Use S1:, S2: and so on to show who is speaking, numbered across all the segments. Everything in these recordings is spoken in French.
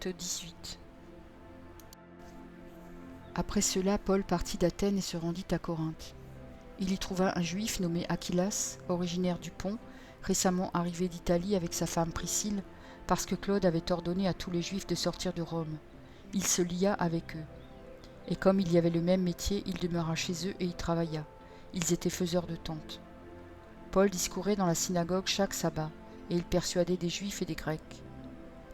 S1: Acte 18. Après cela, Paul partit d'Athènes et se rendit à Corinthe. Il y trouva un juif nommé Achillas, originaire du Pont, récemment arrivé d'Italie avec sa femme Priscille, parce que Claude avait ordonné à tous les juifs de sortir de Rome. Il se lia avec eux. Et comme il y avait le même métier, il demeura chez eux et y travailla. Ils étaient faiseurs de tentes. Paul discourait dans la synagogue chaque sabbat, et il persuadait des Juifs et des Grecs.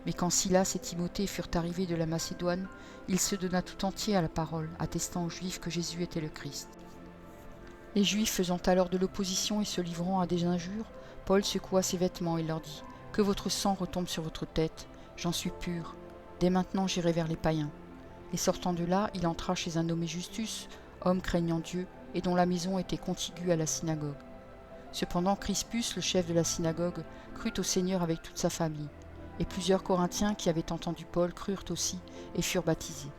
S1: Mais quand Silas et Timothée furent arrivés de la Macédoine, il se donna tout entier à la parole, attestant aux Juifs que Jésus était le Christ. Les Juifs faisant alors de l'opposition et se livrant à des injures, Paul secoua ses vêtements et leur dit « Que votre sang retombe sur votre tête, j'en suis pur. Dès maintenant j'irai vers les païens. » Et sortant de là, il entra chez un nommé Justus, homme craignant Dieu, et dont la maison était contiguë à la synagogue. Cependant Crispus, le chef de la synagogue, crut au Seigneur avec toute sa famille. Et plusieurs Corinthiens qui avaient entendu Paul crurent aussi et furent baptisés.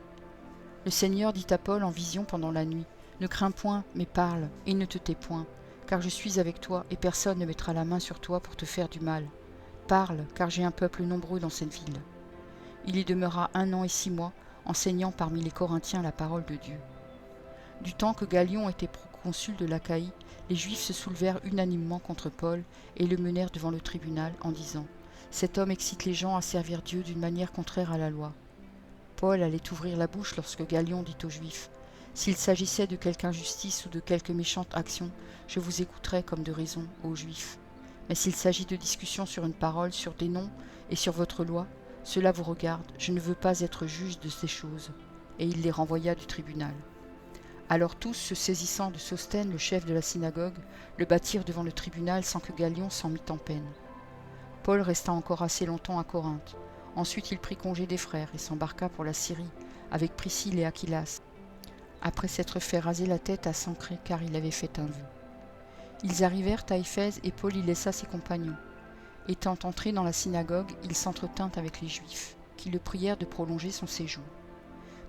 S1: Le Seigneur dit à Paul en vision pendant la nuit, « Ne crains point, mais parle, et ne te tais point, car je suis avec toi, et personne ne mettra la main sur toi pour te faire du mal. Parle, car j'ai un peuple nombreux dans cette ville. » Il y demeura 1 an et 6 mois, enseignant parmi les Corinthiens la parole de Dieu. Du temps que Galion était proconsul de l'Achaïe, les Juifs se soulevèrent unanimement contre Paul et le menèrent devant le tribunal en disant « Cet homme excite les gens à servir Dieu d'une manière contraire à la loi. » Paul allait ouvrir la bouche lorsque Galion dit aux Juifs « S'il s'agissait de quelque injustice ou de quelque méchante action, je vous écouterais comme de raison, ô Juifs. Mais s'il s'agit de discussion sur une parole, sur des noms et sur votre loi, cela vous regarde, je ne veux pas être juge de ces choses. » Et il les renvoya du tribunal. Alors tous, se saisissant de Sosthène, le chef de la synagogue, le battirent devant le tribunal sans que Galion s'en mît en peine. Paul resta encore assez longtemps à Corinthe. Ensuite il prit congé des frères et s'embarqua pour la Syrie, avec Priscille et Achillas, après s'être fait raser la tête à Sancré car il avait fait un vœu. Ils arrivèrent à Éphèse et Paul y laissa ses compagnons. Étant entré dans la synagogue, il s'entretint avec les Juifs, qui le prièrent de prolonger son séjour.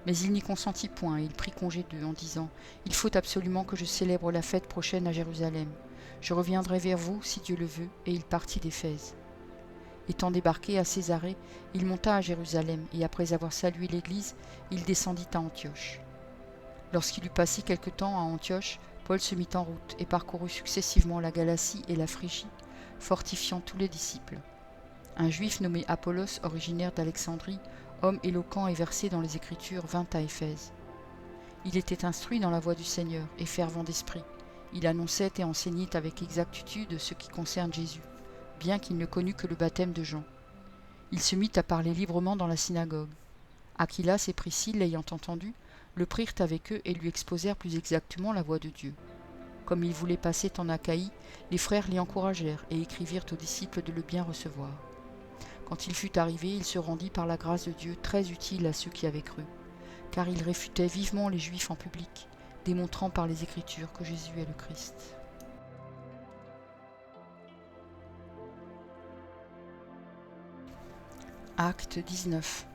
S1: Mais il n'y consentit point et il prit congé d'eux en disant « Il faut absolument que je célèbre la fête prochaine à Jérusalem. Je reviendrai vers vous, si Dieu le veut. » Et il partit d'Éphèse. Étant débarqué à Césarée, il monta à Jérusalem et après avoir salué l'Église, il descendit à Antioche. Lorsqu'il eut passé quelque temps à Antioche, Paul se mit en route et parcourut successivement la Galatie et la Phrygie, fortifiant tous les disciples. Un Juif nommé Apollos, originaire d'Alexandrie, homme éloquent et versé dans les Écritures, vint à Éphèse. Il était instruit dans la voie du Seigneur et fervent d'esprit. Il annonçait et enseignait avec exactitude ce qui concerne Jésus, bien qu'il ne connût que le baptême de Jean. Il se mit à parler librement dans la synagogue. Achillas et Priscille, l'ayant entendu, le prirent avec eux et lui exposèrent plus exactement la voie de Dieu. Comme il voulait passer en Achaïe, les frères l'y encouragèrent et écrivirent aux disciples de le bien recevoir. Quand il fut arrivé, il se rendit par la grâce de Dieu très utile à ceux qui avaient cru, car il réfutait vivement les Juifs en public, démontrant par les Écritures que Jésus est le Christ. Acte 19.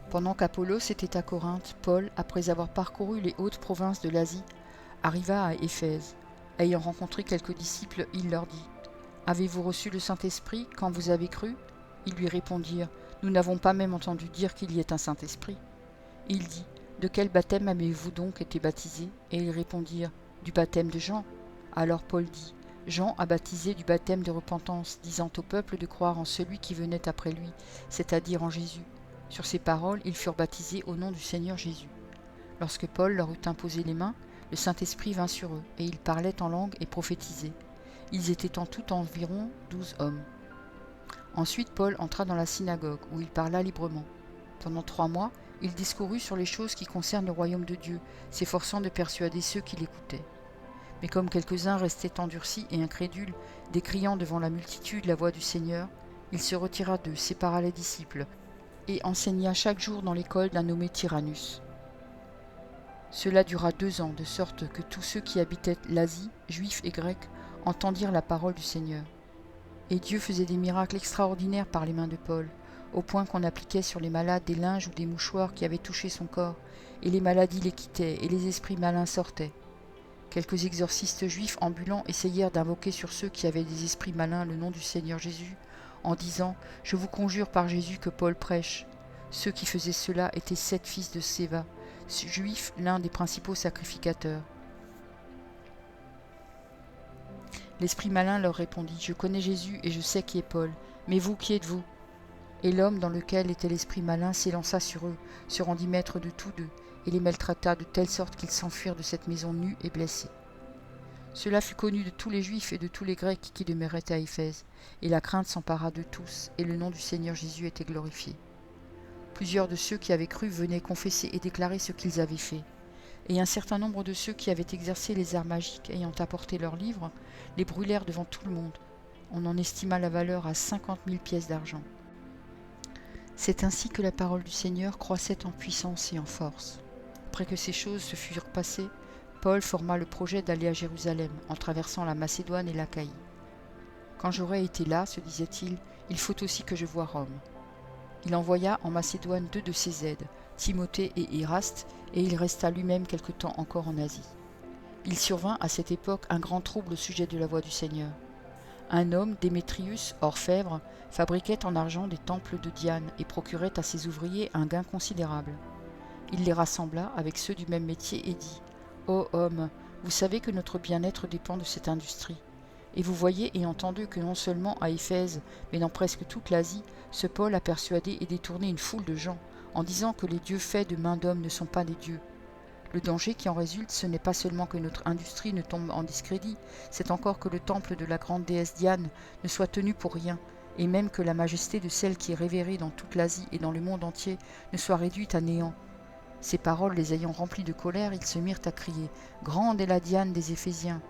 S1: Pendant qu'Apollos était à Corinthe, Paul, après avoir parcouru les hautes provinces de l'Asie, arriva à Éphèse. Ayant rencontré quelques disciples, il leur dit « Avez-vous reçu le Saint-Esprit quand vous avez cru ?» Ils lui répondirent « Nous n'avons pas même entendu dire qu'il y ait un Saint-Esprit. » Il dit « De quel baptême avez-vous donc été baptisés ?» Et ils répondirent « Du baptême de Jean. » Alors Paul dit « Jean a baptisé du baptême de repentance, disant au peuple de croire en celui qui venait après lui, c'est-à-dire en Jésus. » Sur ces paroles, ils furent baptisés au nom du Seigneur Jésus. Lorsque Paul leur eut imposé les mains, le Saint-Esprit vint sur eux, et ils parlaient en langue et prophétisaient. Ils étaient en tout environ 12 hommes. Ensuite Paul entra dans la synagogue, où il parla librement. Pendant 3 mois, il discourut sur les choses qui concernent le royaume de Dieu, s'efforçant de persuader ceux qui l'écoutaient. Mais comme quelques-uns restaient endurcis et incrédules, décriant devant la multitude la voix du Seigneur, il se retira d'eux, sépara les disciples, et enseigna chaque jour dans l'école d'un nommé Tyrannus. Cela dura 2 ans, de sorte que tous ceux qui habitaient l'Asie, juifs et grecs, entendirent la parole du Seigneur. Et Dieu faisait des miracles extraordinaires par les mains de Paul, au point qu'on appliquait sur les malades des linges ou des mouchoirs qui avaient touché son corps, et les maladies les quittaient, et les esprits malins sortaient. Quelques exorcistes juifs ambulants essayèrent d'invoquer sur ceux qui avaient des esprits malins le nom du Seigneur Jésus, en disant « Je vous conjure par Jésus que Paul prêche ». Ceux qui faisaient cela étaient 7 fils de Séva, juifs, l'un des principaux sacrificateurs. L'esprit malin leur répondit, « Je connais Jésus et je sais qui est Paul, mais vous, qui êtes-vous » Et l'homme dans lequel était l'esprit malin s'élança sur eux, se rendit maître de tous deux, et les maltraita de telle sorte qu'ils s'enfuirent de cette maison nus et blessés. Cela fut connu de tous les Juifs et de tous les Grecs qui demeuraient à Éphèse, et la crainte s'empara de tous, et le nom du Seigneur Jésus était glorifié. Plusieurs de ceux qui avaient cru venaient confesser et déclarer ce qu'ils avaient fait. Et un certain nombre de ceux qui avaient exercé les arts magiques ayant apporté leurs livres, les brûlèrent devant tout le monde. On en estima la valeur à 50 000 pièces d'argent. C'est ainsi que la parole du Seigneur croissait en puissance et en force. Après que ces choses se furent passées, Paul forma le projet d'aller à Jérusalem, en traversant la Macédoine et l'Achaïe. Quand j'aurai été là, se disait-il, il faut aussi que je voie Rome. Il envoya en Macédoine 2 de ses aides, Timothée et Eraste, et il resta lui-même quelque temps encore en Asie. Il survint à cette époque un grand trouble au sujet de la voie du Seigneur. Un homme, Démétrius, orfèvre, fabriquait en argent des temples de Diane et procurait à ses ouvriers un gain considérable. Il les rassembla avec ceux du même métier et dit « Ô homme, vous savez que notre bien-être dépend de cette industrie. Et vous voyez et entendez que non seulement à Éphèse, mais dans presque toute l'Asie, ce Paul a persuadé et détourné une foule de gens, en disant que les dieux faits de main d'homme ne sont pas des dieux. Le danger qui en résulte, ce n'est pas seulement que notre industrie ne tombe en discrédit, c'est encore que le temple de la grande déesse Diane ne soit tenu pour rien, et même que la majesté de celle qui est révérée dans toute l'Asie et dans le monde entier ne soit réduite à néant. » Ces paroles les ayant remplis de colère, ils se mirent à crier « Grande est la Diane des Éphésiens !»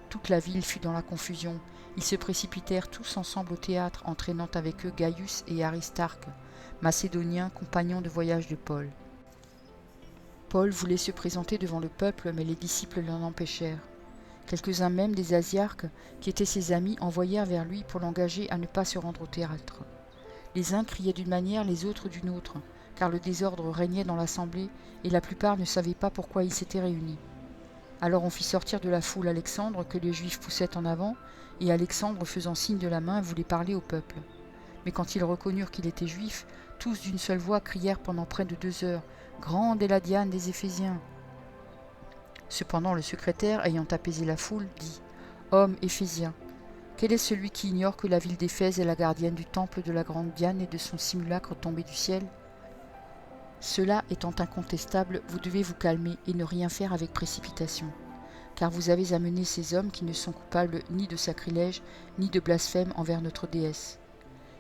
S1: Toute la ville fut dans la confusion. Ils se précipitèrent tous ensemble au théâtre, entraînant avec eux Gaius et Aristarque, macédoniens, compagnons de voyage de Paul. Paul voulait se présenter devant le peuple, mais les disciples l'en empêchèrent. Quelques-uns même des Asiarques, qui étaient ses amis, envoyèrent vers lui pour l'engager à ne pas se rendre au théâtre. Les uns criaient d'une manière, les autres d'une autre, car le désordre régnait dans l'assemblée, et la plupart ne savaient pas pourquoi ils s'étaient réunis. Alors on fit sortir de la foule Alexandre, que les Juifs poussaient en avant, et Alexandre, faisant signe de la main, voulait parler au peuple. Mais quand ils reconnurent qu'il était juif, tous d'une seule voix crièrent pendant près de 2 heures « Grande est la Diane des Éphésiens !» Cependant le secrétaire, ayant apaisé la foule, dit « Homme Éphésien, quel est celui qui ignore que la ville d'Éphèse est la gardienne du temple de la grande Diane et de son simulacre tombé du ciel ? Cela étant incontestable, vous devez vous calmer et ne rien faire avec précipitation, car vous avez amené ces hommes qui ne sont coupables ni de sacrilège, ni de blasphème envers notre déesse.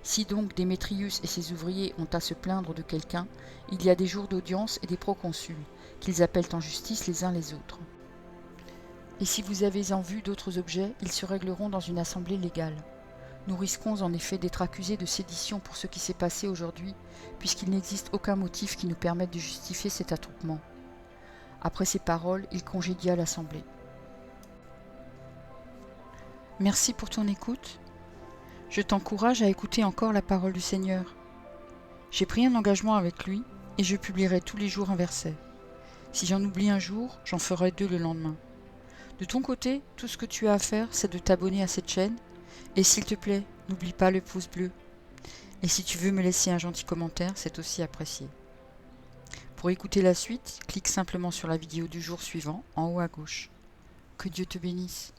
S1: Si donc Démétrius et ses ouvriers ont à se plaindre de quelqu'un, il y a des jours d'audience et des proconsuls, qu'ils appellent en justice les uns les autres. Et si vous avez en vue d'autres objets, ils se régleront dans une assemblée légale. Nous risquons en effet d'être accusés de sédition pour ce qui s'est passé aujourd'hui, puisqu'il n'existe aucun motif qui nous permette de justifier cet attroupement. » Après ces paroles, il congédia l'assemblée. Merci pour ton écoute. Je t'encourage à écouter encore la parole du Seigneur. J'ai pris un engagement avec lui et je publierai tous les jours un verset. Si j'en oublie un jour, j'en ferai 2 le lendemain. De ton côté, tout ce que tu as à faire, c'est de t'abonner à cette chaîne. Et s'il te plaît, n'oublie pas le pouce bleu. Et si tu veux me laisser un gentil commentaire, c'est aussi apprécié. Pour écouter la suite, clique simplement sur la vidéo du jour suivant, en haut à gauche. Que Dieu te bénisse.